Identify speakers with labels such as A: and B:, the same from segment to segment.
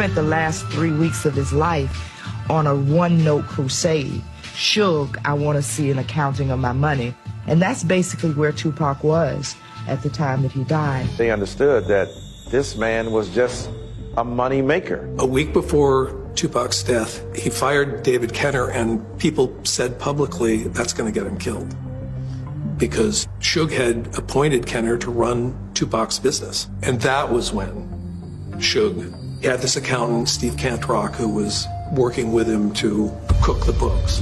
A: spent the last 3 weeks of his life on a one-note crusade. Suge, I want to see an accounting of my money. And that's basically where Tupac was at the time that he died.
B: They understood that this man was just a money maker.
C: A week before Tupac's death, he fired David Kenner, and people said publicly that's going to get him killed. Because Suge had appointed Kenner to run Tupac's business. And that was when Suge had this accountant, Steve Cantrock, who was working with him to cook the books.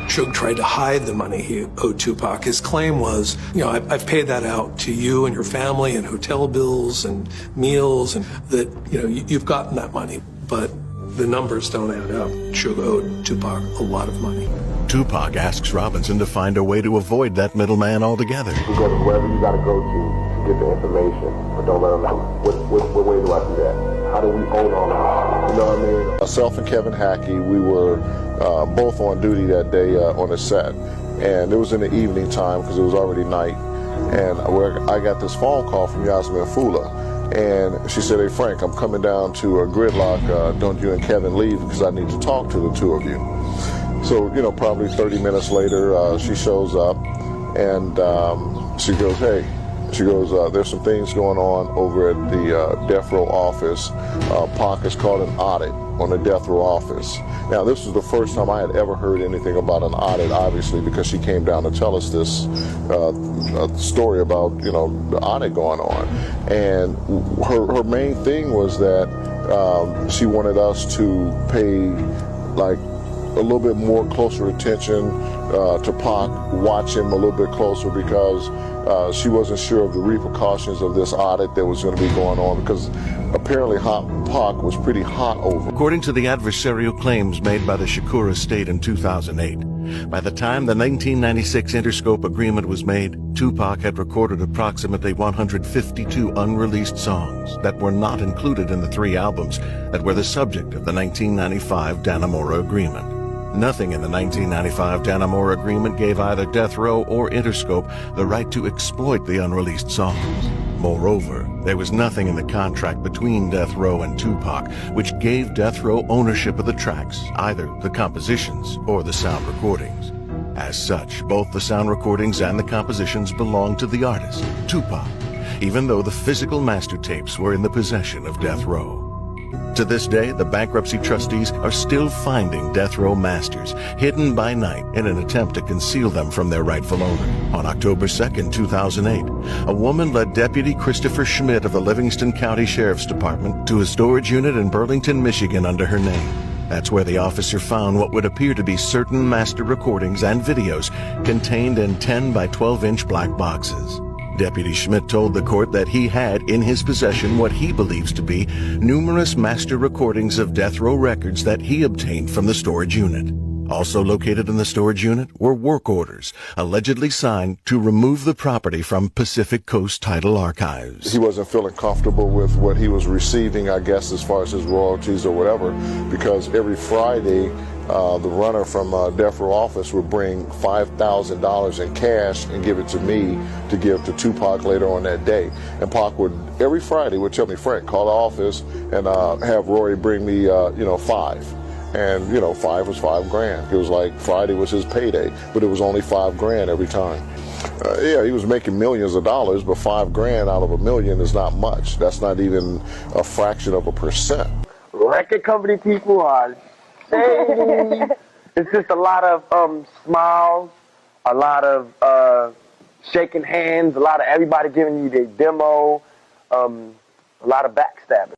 C: Suge tried to hide the money he owed Tupac. His claim was, I've paid that out to you and your family and hotel bills and meals, and that, you've gotten that money. But the numbers don't add up. Suge owed Tupac a lot of money.
D: Tupac asks Robinson to find a way to avoid that middleman altogether.
E: You go to wherever you got to go to get the information, but don't let them know. What way do I do that? How do we own all of this? You know what I mean? Myself and Kevin Hackey, we were both on duty that day on the set, and it was in the evening time because it was already night, and I got this phone call from Yasmin Fula, and she said, "Hey Frank, I'm coming down to a Gridlock. Don't you and Kevin leave because I need to talk to the two of you." So, probably 30 minutes later, she shows up, and she goes, "Hey," she goes, "there's some things going on over at the death row office. Pac has called an audit on the death row office." Now, this was the first time I had ever heard anything about an audit, obviously, because she came down to tell us this story about, the audit going on. And her main thing was that she wanted us to pay, a little bit more closer attention to Pac, watch him a little bit closer, because she wasn't sure of the repercussions of this audit that was going to be going on, because apparently Pac was pretty hot over.
D: According to the adversarial claims made by the Shakur estate in 2008, by the time the 1996 Interscope agreement was made, Tupac had recorded approximately 152 unreleased songs that were not included in the 3 albums that were the subject of the 1995 Dannemora agreement. Nothing in the 1995 Dannemora agreement gave either Death Row or Interscope the right to exploit the unreleased songs. Moreover, there was nothing in the contract between Death Row and Tupac which gave Death Row ownership of the tracks, either the compositions or the sound recordings. As such, both the sound recordings and the compositions belonged to the artist, Tupac, even though the physical master tapes were in the possession of Death Row. To this day, the bankruptcy trustees are still finding Death Row masters hidden by night in an attempt to conceal them from their rightful owner. On October 2nd, 2008, a woman led Deputy Christopher Schmidt of the Livingston County Sheriff's Department to a storage unit in Burlington, Michigan under her name. That's where the officer found what would appear to be certain master recordings and videos contained in 10 by 12-inch black boxes. Deputy Schmidt told the court that he had in his possession what he believes to be numerous master recordings of Death Row records that he obtained from the storage unit. Also located in the storage unit were work orders, allegedly signed to remove the property from Pacific Coast Title Archives.
E: He wasn't feeling comfortable with what he was receiving, I guess, as far as his royalties or whatever, because every Friday, the runner from Death Row office would bring $5,000 in cash and give it to me to give to Tupac later on that day. And Pac would, every Friday, would tell me, "Frank, call the office and have Rory bring me, 5. And, 5 was $5,000. It was like Friday was his payday, but it was only $5,000 every time. Yeah, he was making millions of dollars, but $5,000 out of $1 million is not much. That's not even a fraction of a percent.
F: Record company people are shady. It's just a lot of smiles, a lot of shaking hands, a lot of everybody giving you their demo, a lot of backstabbing.